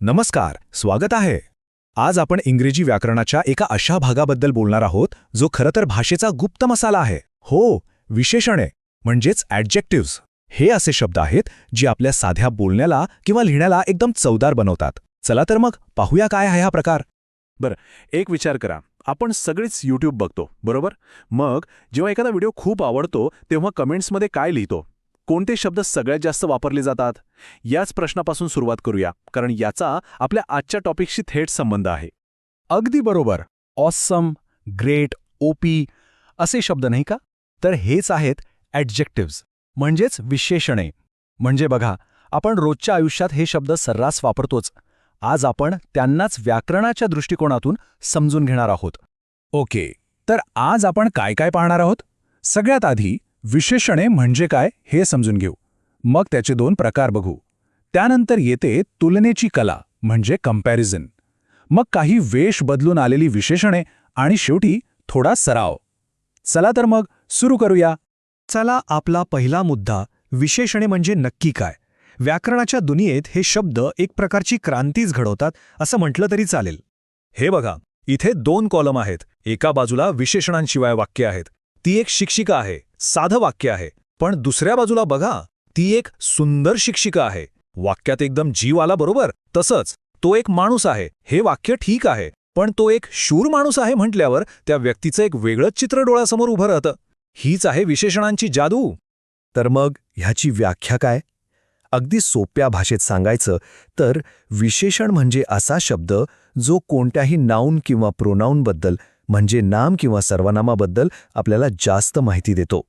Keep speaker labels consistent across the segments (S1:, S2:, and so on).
S1: नमस्कार, स्वागत आहे. आज आपण इंग्रजी व्याकरणाच्या एका अशा भागाबद्दल बोलणार आहोत जो खरं तर भाषेचा गुप्त मसाला आहे. हो, विशेषणे म्हणजेच ॲडजेक्टिव्हज. हे असे शब्द आहेत जे आपल्या साध्या बोलण्याला किंवा लिहिण्याला एकदम चवदार बनवतात. चला तर मग पाहूया काय आहे हा प्रकार.
S2: एक विचार करा, आपण सगळेच यूट्यूब बघतो, बरोबर? मग जेव्हा एखादा व्हिडिओ खूप आवडतो तेव्हा कमेंट्समध्ये काय लिहितो? कोणते शब्द सगळ्यात जास्त वापरले जातात? याच प्रश्नापासून सुरुवात करूया, कारण याचा आपल्या आजच्या टॉपिकशी थेट संबंध आहे.
S1: अगदी बरोबर. ऑसम, ग्रेट, ओपी असे शब्द नाही का? तर हेच आहेत ॲडजेक्टिव्हज म्हणजेच विशेषणे. म्हणजे बघा, आपण रोजच्या आयुष्यात हे शब्द सर्रास वापरतोच. आज आपण त्यांनाच व्याकरणाच्या दृष्टिकोनातून समजून घेणार आहोत. ओके, तर आज आपण काय काय पाहणार आहोत? सगळ्यात आधी विशेषणे म्हणजे काय हे समजून घेऊ. मग त्याचे दोन प्रकार बघू. त्यानंतर येते तुलनेची कला म्हणजे कंपॅरिझन. मग काही वेश बदलून आलेली विशेषणे आणि शेवटी थोडा सराव. चला तर मग सुरू करूया. चला, आपला पहिला मुद्दा, विशेषणे म्हणजे नक्की काय. व्याकरणाच्या दुनियेत हे शब्द एक प्रकारची क्रांतीच घडवतात असं म्हटलं तरी चालेल. हे बघा, इथे दोन कॉलम आहेत. एका बाजूला विशेषणांशिवाय वाक्य आहेत. ती एक शिक्षिका आहे, साधं वाक्य आहे. पण दुसऱ्या बाजूला बघा, ती एक सुंदर शिक्षिका आहे. वाक्यात एकदम जीव आला, बरोबर? तसंच तो एक माणूस आहे, हे वाक्य ठीक आहे. पण तो एक शूर माणूस आहे म्हटल्यावर त्या व्यक्तीचं एक वेगळंच चित्र डोळ्यासमोर उभं राहतं. हीच आहे विशेषणांची जादू. तर मग ह्याची व्याख्या काय? अगदी सोप्या भाषेत सांगायचं तर विशेषण म्हणजे असा शब्द जो कोणत्याही नाऊन किंवा प्रोनाऊनबद्दल म्हणजे नाम किंवा सर्वनामाबद्दल आपल्याला जास्त माहिती देतो.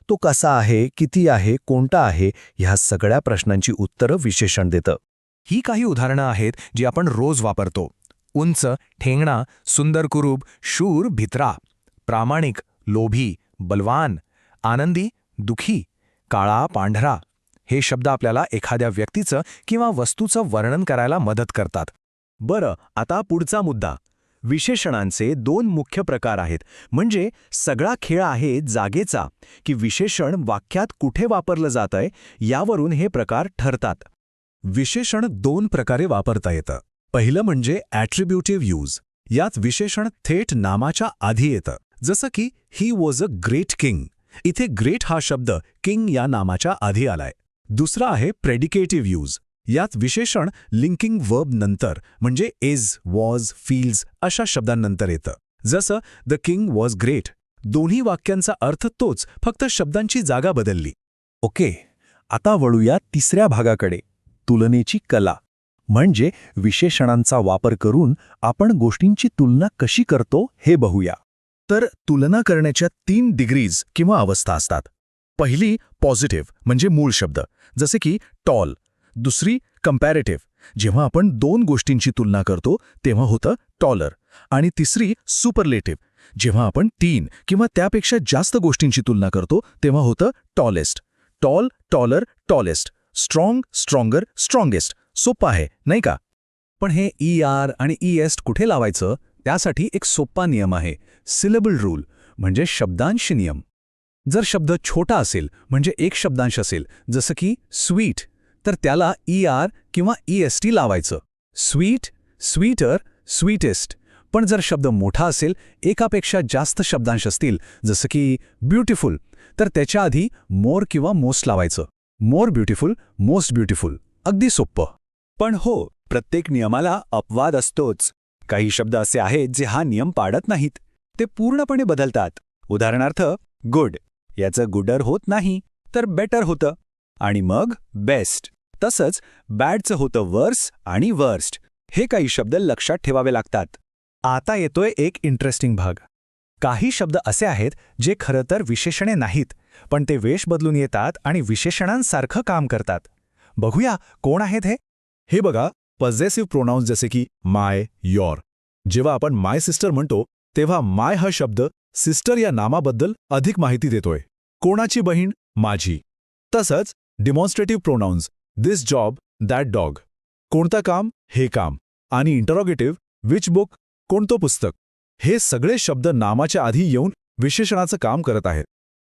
S1: तो कसा आहे, किती आहे, कोणता आहे, ह्या सगळ्या प्रश्नांची उत्तरं विशेषण देतं. ही काही उदाहरणं आहेत जी आपण रोज वापरतो. उंच, ठेंगणा, सुंदर कुरूप, शूर, भित्रा. प्रामाणिक, लोभी, बलवान, आनंदी, दुखी, काळा, पांढरा. हे शब्द आपल्याला एखाद्या व्यक्तीचं किंवा वस्तूचं वर्णन करायला मदत करतात.
S2: बरं, आता पुढचा मुद्दा. विशेषणांचे दोन मुख्य प्रकार आहेत. म्हणजे सगळा खेळ आहे जागेचा, की विशेषण वाक्यात कुठे वापरलं जातंय यावरून हे प्रकार ठरतात.
S1: विशेषण दोन प्रकारे वापरता येतं. पहिलं म्हणजे ॲट्रिब्युटिव्ह यूज. यात विशेषण थेट नामाच्या आधी येतं. जसं की he was a great king. इथे ग्रेट हा शब्द किंग या नामाच्या आधी आलाय. दुसरा आहे प्रेडिकेटिव्ह यूज. यात विशेषण लिंकिंग वर्ब नंतर म्हणजे इज, वॉज, फील्स अशा शब्दांनंतर येतं. जसं द किंग वॉज ग्रेट. दोन्ही वाक्यांचा अर्थ तोच, फक्त शब्दांची जागा बदलली. ओके, आता वळूया तिसऱ्या भागाकडे, तुलनेची कला. म्हणजे विशेषणांचा वापर करून आपण गोष्टींची तुलना कशी करतो हे बघूया. तर तुलना करण्याच्या 3 डिग्रीज किंवा अवस्था असतात. पहिली पॉझिटिव्ह म्हणजे मूळ शब्द, जसे की टॉल. दुसरी कंपॅरेटिव्ह, जेव्हा आपण 2 गोष्टींची तुलना करतो तेव्हा होतं टॉलर. आणि तिसरी सुपरलेटिव्ह, जेव्हा आपण 3 किंवा त्यापेक्षा जास्त गोष्टींची तुलना करतो तेव्हा होतं tallest. Tall, taller, tallest. Strong, stronger, strongest. सोपं आहे, नाही का? पण हे ER आणि EST कुठे लावायचं त्यासाठी एक सोपा नियम आहे, सिलेबल रूल म्हणजे शब्दांश नियम. जर शब्द छोटा असेल म्हणजे एक शब्दांश असेल, जसं की स्वीट, तर त्याला ER किंवा EST लावायचं. Sweet, sweeter, sweetest. पण जर शब्द मोठा असेल, एकापेक्षा जास्त शब्दांश असतील, जसं की ब्युटिफुल, तर त्याच्या आधी मोर किंवा मोस्ट लावायचं. मोर ब्युटिफुल, मोस्ट ब्युटिफुल. अगदी सोप्पं.
S2: पण हो, प्रत्येक नियमाला अपवाद असतोच. काही शब्द असे आहेत जे हा नियम पाळत नाहीत. ते पूर्णपणे बदलतात. उदाहरणार्थ गुड, याचं गुडर होत नाही, तर बेटर होतं. आणि मग बेस्ट. तसंच बॅडचं होतं वर्स आणि वर्स्ट. हे काही शब्द लक्षात ठेवावे लागतात.
S1: आता येतोय एक इंटरेस्टिंग भाग. काही शब्द असे आहेत जे खरं तर विशेषणे नाहीत, पण ते वेश बदलून येतात आणि विशेषणांसारखं काम करतात. बघूया कोण आहेत हे. हे बघा, पॉझेसिव्ह प्रोनाउन्स जसे की माय, योर. जेव्हा आपण माय सिस्टर म्हणतो तेव्हा माय हा शब्द सिस्टर या नामाबद्दल अधिक माहिती देतोय. कोणाची बहीण? माझी. तसंच demonstrative pronouns, this job, that dog. कोणतं काम? हे काम. आणि इंटरोगेटिव्ह, विच बुक, कोणतं पुस्तक. हे सगळे शब्द नामाच्या आधी येऊन विशेषणाचं काम करत आहेत.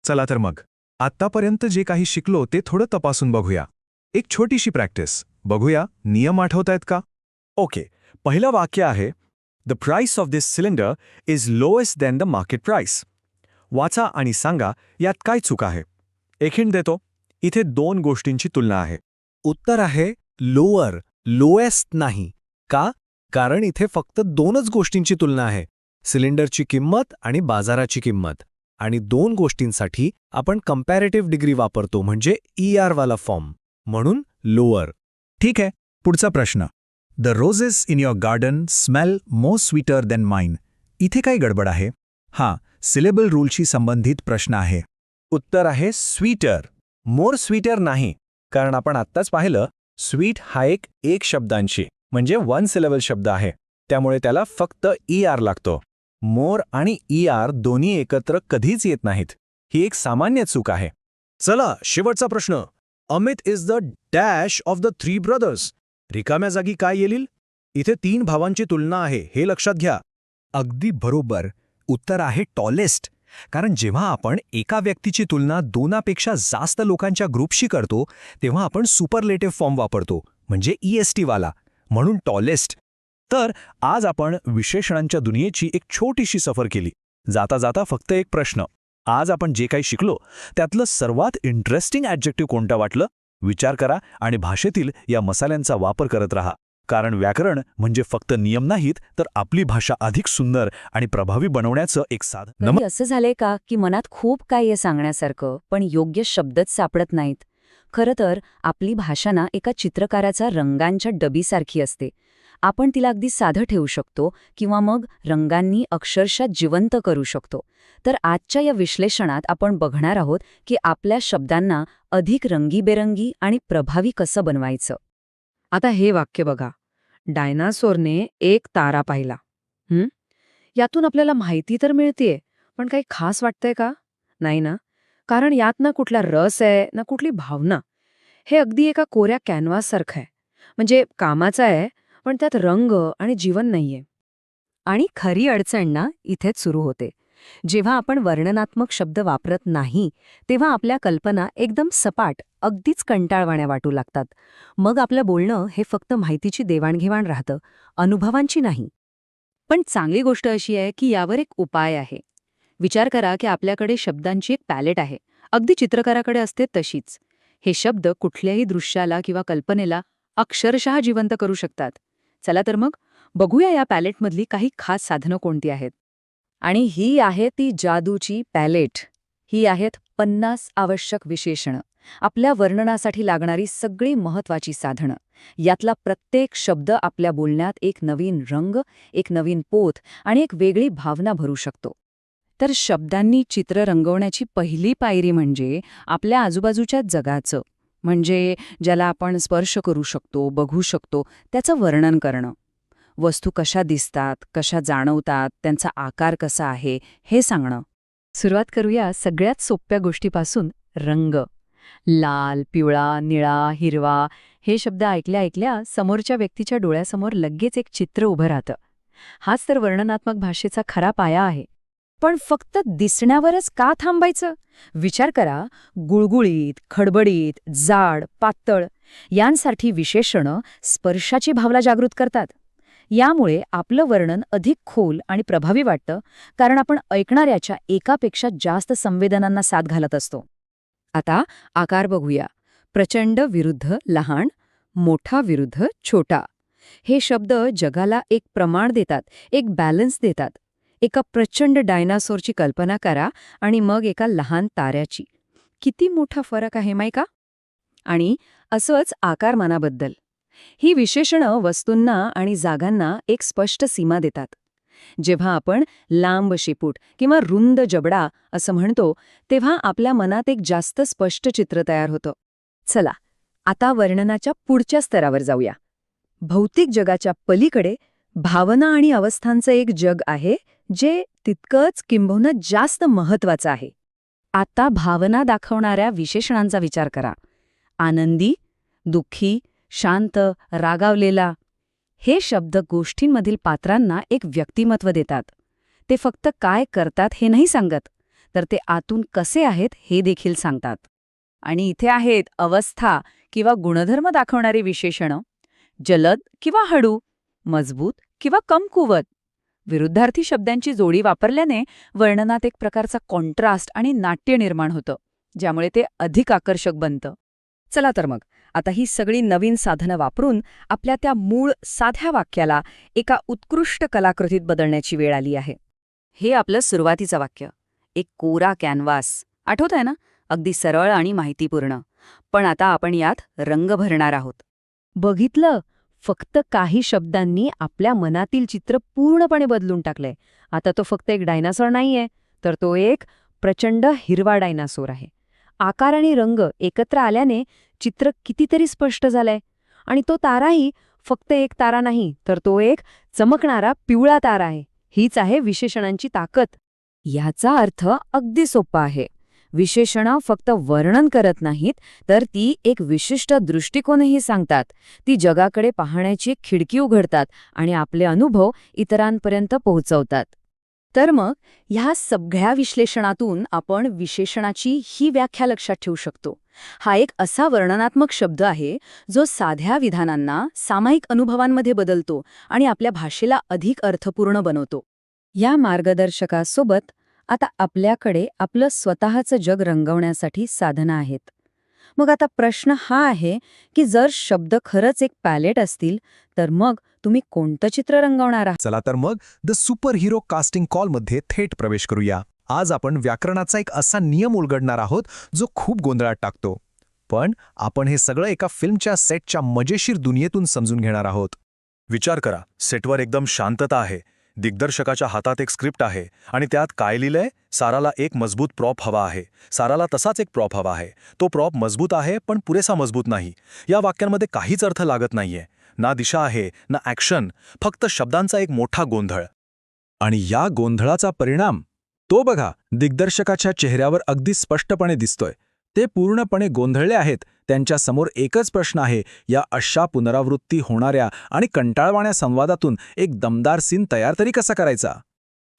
S1: चला तर मग आत्तापर्यंत जे काही शिकलो ते थोडं तपासून बघूया. एक छोटीशी प्रॅक्टिस. बघूया नियम आठवतायत का?
S2: ओके, पहिलं वाक्य आहे the price of this cylinder is lowest than the market price. वाचा आणि सांगा यात काय चूक आहे. एक हिंट देतो. इथे 2 गोष्टींची तुलना आहे.
S1: उत्तर आहे लोअर, लोएस्ट नाही. का? कारण इथे फक्त 2च गोष्टींची तुलना आहे. सिलेंडरची किंमत आणि बाजाराची किंमत. आणि 2 गोष्टींसाठी आपण कंपॅरेटिव्ह डिग्री वापरतो, म्हणजे वाला फॉर्म. म्हणून लोअर.
S2: ठीक आहे, पुढचा प्रश्न. The roses in your garden smell more sweeter than mine. इथे काय गडबड आहे? हां, सिलेबल रूलशी संबंधित प्रश्न आहे.
S1: उत्तर आहे स्वीटर. मोर स्वीटर नाही, कारण आपण आत्ताच पाहिलं स्वीट हा एक शब्दांशी म्हणजे 1 सिलेबल शब्द आहे. त्यामुळे त्याला फक्त लागतो. मोर आणि दोन्ही एकत्र कधीच येत नाहीत. ही एक सामान्य चूक आहे. चला, शेवटचा प्रश्न. Amit is the dash of the 3 brothers. रिकाम्या जागी काय येईल? इथे 3 भावांची तुलना आहे, हे लक्षात घ्या.
S2: अगदी बरोबर. उत्तर आहे टॉलेस्ट. कारण जेव्हा आपण एका व्यक्तीची तुलना 2पेक्षा जास्त लोकांच्या ग्रुपशी करतो तेव्हा आपण सुपरलेटिव्ह फॉर्म वापरतो, म्हणजे वाला. म्हणून टॉलेस्ट. तर आज आपण विशेषणांच्या दुनियेची एक छोटीशी सफर केली. जाता जाता फक्त एक प्रश्न. आज आपण जे काही शिकलो त्यातलं सर्वात इंटरेस्टिंग ॲडजेक्टिव्ह कोणतं वाटलं? विचार करा आणि भाषेतील या मसाल्यांचा वापर करत राहा. कारण व्याकरण म्हणजे फक्त नियम नाहीत, तर आपली भाषा अधिक सुंदर आणि प्रभावी बनवण्याचं एक साधन.
S3: कधी असं झालंय का की मनात खूप काही आहे सांगण्यासारखं, पण योग्य शब्दच सापडत नाहीत? खरं तर आपली भाषा ना एका चित्रकाराचा रंगांच्या डबीसारखी असते. आपण तिला अगदी साधं ठेवू शकतो किंवा मग रंगांनी अक्षरशः जिवंत करू शकतो. तर आजच्या या विश्लेषणात आपण बघणार आहोत की आपल्या शब्दांना अधिक रंगीबेरंगी आणि प्रभावी कसं बनवायचं.
S4: आता हे वाक्य बघा. डायनासोरने एक तारा पाहिला. यातून आपल्याला माहिती तर मिळतेय, पण काही खास वाटतंय का? नाही ना. कारण यात ना कुठला रस आहे ना कुठली भावना. हे अगदी एका कोऱ्या कॅनव्हाससारखं आहे. म्हणजे कामाचं आहे, पण त्यात रंग आणि जीवन नाहीये.
S3: आणि खरी अडचण ना इथेच सुरू होते. जेव्हा आपण वर्णनात्मक शब्द वापरत नाही तेव्हा आपल्या कल्पना एकदम सपाट, अगदीच कंटाळवाण्या वाटू लागतात. मग आपलं बोलणं हे फक्त माहितीची देवाणघेवाण राहतं, अनुभवांची नाही.
S4: पण चांगली गोष्ट अशी आहे की यावर एक उपाय आहे. विचार करा की आपल्याकडे शब्दांची एक पॅलेट आहे, अगदी चित्रकाराकडे असते तशीच. हे शब्द कुठल्याही दृश्याला किंवा कल्पनेला अक्षरशः जिवंत करू शकतात. चला तर मग बघूया या पॅलेटमधली काही खास साधनं कोणती आहेत.
S3: आणि ही आहे ती जादूची पॅलेट. ही आहेत 50 आवश्यक विशेषणं, आपल्या वर्णनासाठी लागणारी सगळी महत्वाची साधनं. यातला प्रत्येक शब्द आपल्या बोलण्यात एक नवीन रंग, एक नवीन पोत आणि एक वेगळी भावना भरू शकतो. तर शब्दांनी चित्र रंगवण्याची पहिली पायरी म्हणजे आपल्या आजूबाजूच्या जगाचं, म्हणजे ज्याला आपण स्पर्श करू शकतो, बघू शकतो, त्याचं वर्णन करणं. वस्तू कशा दिसतात, कशा जाणवतात, त्यांचा आकार कसा आहे, हे सांगणं. सुरुवात करूया सगळ्यात सोप्या गोष्टीपासून, रंग. लाल, पिवळा, निळा, हिरवा हे शब्द ऐकल्या ऐकल्या समोरच्या व्यक्तीच्या डोळ्यासमोर लगेच एक चित्र उभं राहतं. हाच तर वर्णनात्मक भाषेचा खरा पाया आहे. पण फक्त दिसण्यावरच का थांबायचं? विचार करा, गुळगुळीत, खडबडीत, जाड, पातळ यांसारखी विशेषणं स्पर्शाची भावना जागृत करतात. यामुळे आपलं वर्णन अधिक खोल आणि प्रभावी वाटतं, कारण आपण ऐकणाऱ्याच्या एकापेक्षा जास्त संवेदनांना साथ घालत असतो. आता आकार बघूया. प्रचंड विरुद्ध लहान, मोठा विरुद्ध छोटा. हे शब्द जगाला एक प्रमाण देतात, एक बॅलन्स देतात. एका प्रचंड डायनासोरची कल्पना करा आणि मग एका लहान ताऱ्याची. किती मोठा फरक आहे माहिती का? आणि असंच आकारमानाबद्दल. ही विशेषणं वस्तूंना आणि जागांना एक स्पष्ट सीमा देतात. जेव्हा आपण लांब शेपूट किंवा रुंद जबडा असं म्हणतो, तेव्हा आपल्या मनात एक जास्त स्पष्ट चित्र तयार होतं. चला, आता वर्णनाच्या पुढच्या स्तरावर जाऊया. भौतिक जगाच्या पलीकडे भावना आणि अवस्थांचं एक जग आहे, जे तितकंच किंबहुना जास्त महत्वाचं आहे. आता भावना दाखवणाऱ्या विशेषणांचा विचार करा. आनंदी, दुःखी, शांत, रागावलेला. हे शब्द गोष्टींमधील पात्रांना एक व्यक्तिमत्व देतात. ते फक्त काय करतात हे नाही सांगत, तर ते आतून कसे आहेत हे देखील सांगतात. आणि इथे आहेत अवस्था किंवा गुणधर्म दाखवणारी विशेषणं. जलद किंवा हळू, मजबूत किंवा कमकुवत. विरुद्धार्थी शब्दांची जोडी वापरल्याने वर्णनात एक प्रकारचा कॉन्ट्रास्ट आणि नाट्य निर्माण होतं, ज्यामुळे ते अधिक आकर्षक बनतं.
S4: चला तर मग, आता ही सगळी नवीन साधनं वापरून आपल्या त्या मूळ साध्या वाक्याला एका उत्कृष्ट कलाकृतीत बदलण्याची वेळ आली आहे.
S3: हे आपलं सुरुवातीचं वाक्य, एक कोरा कॅनव्हास. आठवतंय ना? अगदी सरळ आणि माहितीपूर्ण. पण आता आपण यात रंग भरणार आहोत.
S4: बघितलं, फक्त काही शब्दांनी आपल्या मनातील चित्र पूर्णपणे बदलून टाकलंय. आता तो फक्त एक डायनासोर नाहीये, तर तो एक प्रचंड हिरवा डायनासोर आहे. आकार आणि रंग एकत्र आल्याने चित्र कितीतरी स्पष्ट झालंय. आणि तो ताराही फक्त एक तारा नाही, तर तो एक चमकणारा पिवळा तारा आहे. हीच आहे विशेषणांची ताकद.
S3: याचा अर्थ अगदी सोपा आहे. विशेषणं फक्त वर्णन करत नाहीत, तर ती एक विशिष्ट दृष्टिकोनही सांगतात. ती जगाकडे पाहण्याची एक खिडकी उघडतात आणि आपले अनुभव इतरांपर्यंत पोहोचवतात. तर मग ह्या सगळ्या विश्लेषणातून आपण विशेषणाची ही व्याख्या लक्षात ठेवू शकतो. हा एक असा वर्णनात्मक शब्द आहे जो साध्या विधानांना सामायिक अनुभवांमध्ये बदलतो आणि आपल्या भाषेला अधिक अर्थपूर्ण बनवतो.
S4: या मार्गदर्शकासोबत आता आपल्याकडे आपलं स्वतःचं जग रंगवण्यासाठी साधनं आहेत. मग आता प्रश्न हा आहे की जर शब्द खरंच एक पॅलेट असतील, तर मग तुम्ही कोणतं चित्र रंगवणार आहात?
S1: चला तर मग द सुपर हिरो कास्टिंग कॉलमध्ये थेट प्रवेश करूया. आज आपण व्याकरणाचा एक असा नियम उलगडणार आहोत जो खूप गोंधळात टाकतो. पण आपण हे सगळं एका फिल्मच्या सेटच्या मजेशीर दुनियेतून समजून घेणार आहोत.
S2: विचार करा, सेटवर एकदम शांतता आहे. दिग्दर्शकाच्या हातात एक स्क्रिप्ट आहे आणि त्यात काय लिहिलंय? साराला एक मजबूत प्रॉप हवा आहे. साराला तसाच एक प्रॉप हवा आहे. तो प्रॉप मजबूत आहे पण पुरेसा मजबूत नाही. या वाक्यांमध्ये काहीच अर्थ लागत नाहीये. ना दिशा आहे, ना ॲक्शन, फक्त शब्दांचा एक मोठा गोंधळ.
S1: आणि या गोंधळाचा परिणाम तो बघा, दिग्दर्शकाच्या चेहऱ्यावर अगदी स्पष्टपणे दिसतोय. ते पूर्णपणे गोंधळले आहेत. त्यांच्यासमोर एकच प्रश्न आहे, या अशा पुनरावृत्ती होणाऱ्या आणि कंटाळवाण्या संवादातून एक दमदार सीन तयार तरी कसा करायचा?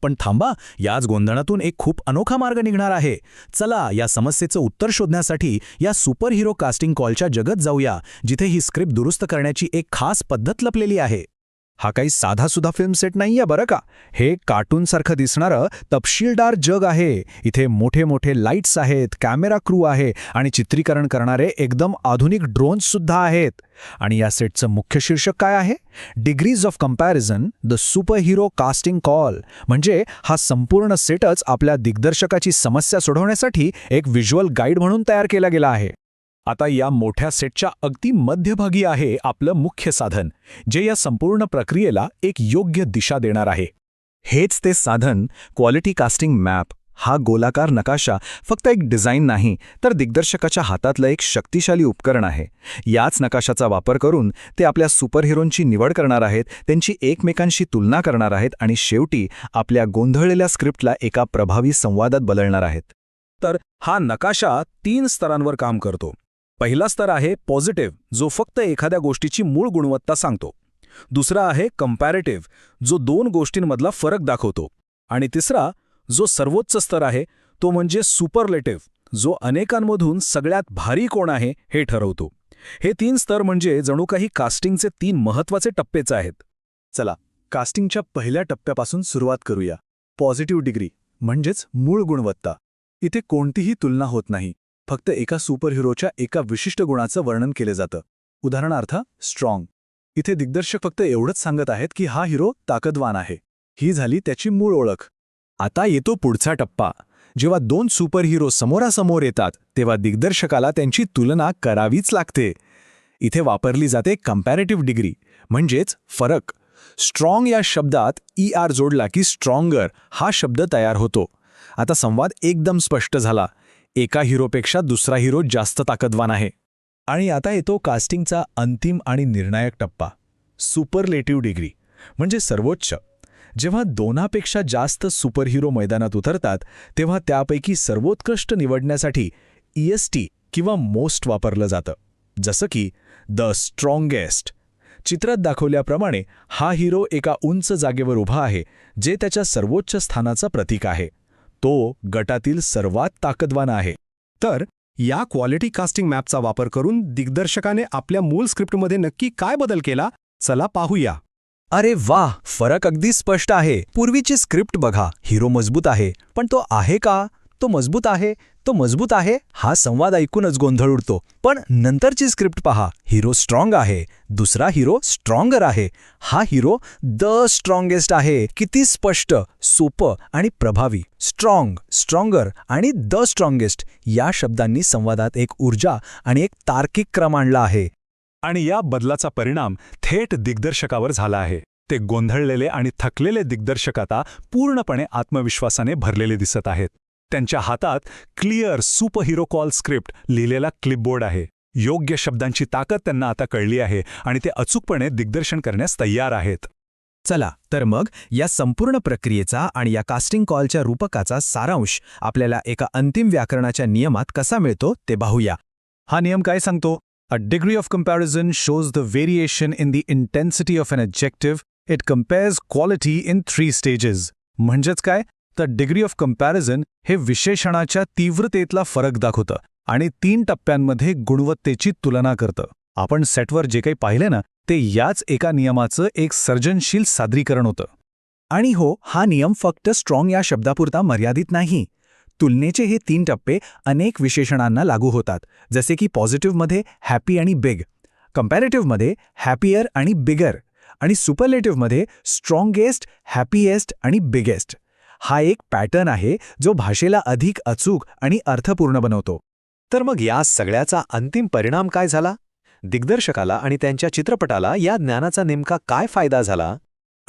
S1: पण थांबा, याच गोंधळातून एक खूप अनोखा मार्ग निघणार आहे. चला, या समस्येचं उत्तर शोधण्यासाठी या सुपर हिरो कास्टिंग कॉलच्या जगत जाऊया, जिथे ही स्क्रिप्ट दुरुस्त करण्याची एक खास पद्धत लपलेली आहे. हा काही साधासुधा फिल्म सेट नाहीये बरं का. हे कार्टूनसारखं दिसणारं तपशीलदार जग आहे. इथे मोठे मोठे लाईट्स आहेत, कॅमेरा क्रू आहे आणि चित्रीकरण करणारे एकदम आधुनिक ड्रोन्ससुद्धा आहेत. आणि या सेटचं मुख्य शीर्षक काय आहे? Degrees of comparison, the super hero casting call. म्हणजे हा संपूर्ण सेटच आपल्या दिग्दर्शकाची समस्या सोडवण्यासाठी एक व्हिज्युअल गाईड म्हणून तयार केला गेला आहे. आता या मोठ्या सेटच्या अगदी मध्यभागी आहे आपलं मुख्य साधन, जे या संपूर्ण प्रक्रियेला एक योग्य दिशा देणार आहे. हेच ते साधन, क्वालिटी कास्टिंग मॅप. हा गोलाकार नकाशा फक्त एक डिझाईन नाही, तर दिग्दर्शकाच्या हातातलं एक शक्तिशाली उपकरण आहे. याच नकाशाचा वापर करून ते आपल्या सुपरहिरोंची निवड करणार आहेत, त्यांची एकमेकांशी तुलना करणार आहेत आणि शेवटी आपल्या गोंधळलेल्या स्क्रिप्टला एका प्रभावी संवादात बदलणार आहेत.
S2: तर हा नकाशा 3 स्तरांवर काम करतो. पहिला स्तर आहे पॉझिटिव्ह, जो फक्त एखाद्या गोष्टीची मूळ गुणवत्ता सांगतो. दुसरा आहे कंपॅरेटिव्ह, जो 2 गोष्टींमधला फरक दाखवतो. आणि तिसरा, जो सर्वोच्च स्तर आहे, तो म्हणजे सुपरलेटिव्ह, जो अनेकांमधून सगळ्यात भारी कोण आहे हे ठरवतो. हे 3 स्तर म्हणजे जणू काही कास्टिंगचे 3 महत्त्वाचे टप्पेच आहेत.
S1: चला, कास्टिंगच्या पहिल्या टप्प्यापासून सुरुवात करूया. पॉझिटिव्ह डिग्री म्हणजेच मूळ गुणवत्ता. इथे कोणतीही तुलना होत नाही. फक्त एका सुपरहिरोच्या एका विशिष्ट गुणाचं वर्णन केले जातं. उदाहरणार्थ स्ट्रॉंग. इथे दिग्दर्शक फक्त एवढंच सांगत आहेत की हा हिरो ताकदवान आहे. ही झाली त्याची मूळ ओळख. आता येतो पुढचा टप्पा. जेव्हा 2 सुपरहिरो समोरासमोर येतात, तेव्हा दिग्दर्शकाला त्यांची तुलना करावीच लागते. इथे वापरली जाते कंपॅरेटिव्ह डिग्री, म्हणजेच फरक. स्ट्रॉंग या शब्दात ER जोडला की स्ट्रॉंगर हा शब्द तयार होतो. आता संवाद एकदम स्पष्ट झाला. एका हिरोपेक्षा दुसरा हिरो जास्त ताकदवान आहे. आणि आता येतो कास्टिंगचा अंतिम आणि निर्णायक टप्पा, सुपरलेटिव्ह डिग्री, म्हणजे सर्वोच्च. जेव्हा 2पेक्षा जास्त सुपरहिरो मैदानात उतरतात, तेव्हा त्यापैकी सर्वोत्कृष्ट निवडण्यासाठी EST किंवा मोस्ट वापरलं जातं. जसं की द स्ट्रॉंगेस्ट. चित्रात दाखवल्याप्रमाणे हा हिरो एका उंच जागेवर उभा आहे, जे त्याच्या सर्वोच्च स्थानाचं प्रतीक आहे. तो गटातील सर्वात ताकदवान आहे. तर या क्वालिटी कास्टिंग मॅपचा वापर करून दिग्दर्शकाने आपल्या मूळ स्क्रिप्टमध्ये नक्की काय बदल केला, चला पाहूया.
S2: अरे वाह, फरक अगदी स्पष्ट आहे. पूर्वीची स्क्रिप्ट बघा, हिरो मजबूत आहे, पण तो आहे का? तो मजबूत आहे, तो मजबूत आहे, हा संवाद ऐकूनच गोंधळ उडतो. पण नंतरची स्क्रिप्ट पहा, हिरो स्ट्रॉंग आहे, दुसरा हिरो स्ट्रॉंगर आहे, हा हिरो द स्ट्रॉंगेस्ट आहे. किती स्पष्ट, सोपं आणि प्रभावी. स्ट्रॉंग, स्ट्रॉंगर आणि द स्ट्रॉंगेस्ट या शब्दांनी संवादात एक ऊर्जा आणि एक तार्किक क्रम आणला आहे.
S1: आणि या बदलाचा परिणाम थेट दिग्दर्शकावर झाला आहे. ते गोंधळलेले आणि थकलेले दिग्दर्शक आता पूर्णपणे आत्मविश्वासाने भरलेले दिसत आहेत. त्यांच्या हातात क्लिअर सुपरहिरो कॉल स्क्रिप्ट लिहिलेला क्लिपबोर्ड आहे. योग्य शब्दांची ताकद त्यांना आता कळली आहे आणि ते अचूकपणे दिग्दर्शन करण्यास तयार आहेत.
S2: चला तर मग या संपूर्ण प्रक्रियेचा आणि या कास्टिंग कॉलच्या रूपकाचा सारांश आपल्याला एका अंतिम व्याकरणाच्या नियमात कसा मिळतो ते पाहूया.
S1: हा नियम काय सांगतो? A degree of comparison shows the variation in the intensity of an adjective. It compares quality in 3 stages. म्हणजेच काय? तर डिग्री ऑफ कंपॅरिझन हे विशेषणाच्या तीव्रतेतला फरक दाखवतं आणि 3 टप्प्यांमध्ये गुणवत्तेची तुलना करतं. आपण सेटवर जे काही पाहिले ना, ते याच एका नियमाचं एक सर्जनशील सादरीकरण होतं.
S2: आणि हो, हा नियम फक्त स्ट्रॉंग या शब्दापुरता मर्यादित नाही. तुलनेचे हे 3 टप्पे अनेक विशेषणांना लागू होतात, जसे की पॉझिटिव्हमध्ये हॅपी आणि बिग, कंपॅरेटिव्हमध्ये हॅपियर आणि बिगर, आणि सुपरलेटिव्हमध्ये स्ट्रॉंगेस्ट, हॅपीएस्ट आणि बिगेस्ट. हा एक पॅटर्न आहे जो भाषेला अधिक अचूक आणि अर्थपूर्ण बनवतो. तर मग या सगळ्याचा अंतिम परिणाम काय झाला? दिग्दर्शकाला आणि त्यांच्या चित्रपटाला या ज्ञानाचा नेमका काय फायदा झाला?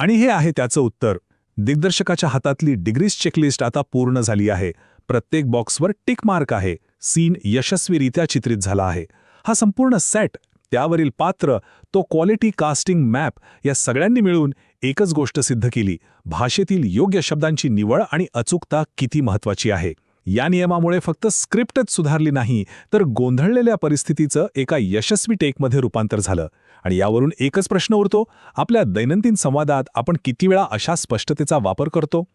S1: आणि हे आहे त्याचं उत्तर. दिग्दर्शकाच्या हातातली डिग्रीज चेकलिस्ट आता पूर्ण झाली आहे. प्रत्येक बॉक्सवर टिक मार्क आहे. सीन यशस्वीरित्या चित्रित झाला आहे. हा संपूर्ण सेट, त्यावरील पात्र, तो क्वालिटी कास्टिंग मॅप या सगळ्यांनी मिळून एकच गोष्ट सिद्ध केली: भाषेतील योग्य शब्दांची निवड आणि अचूकता किती महत्वाची आहे. या नियमामुळे फक्त स्क्रिप्टच सुधारली नाही, तर गोंधळलेल्या परिस्थितीचं एका यशस्वी टेकमध्ये रूपांतर झालं. आणि यावरून एकच प्रश्न उरतो: आपल्या दैनंदिन संवादात आपण किती वेळा अशा स्पष्टतेचा वापर करतो?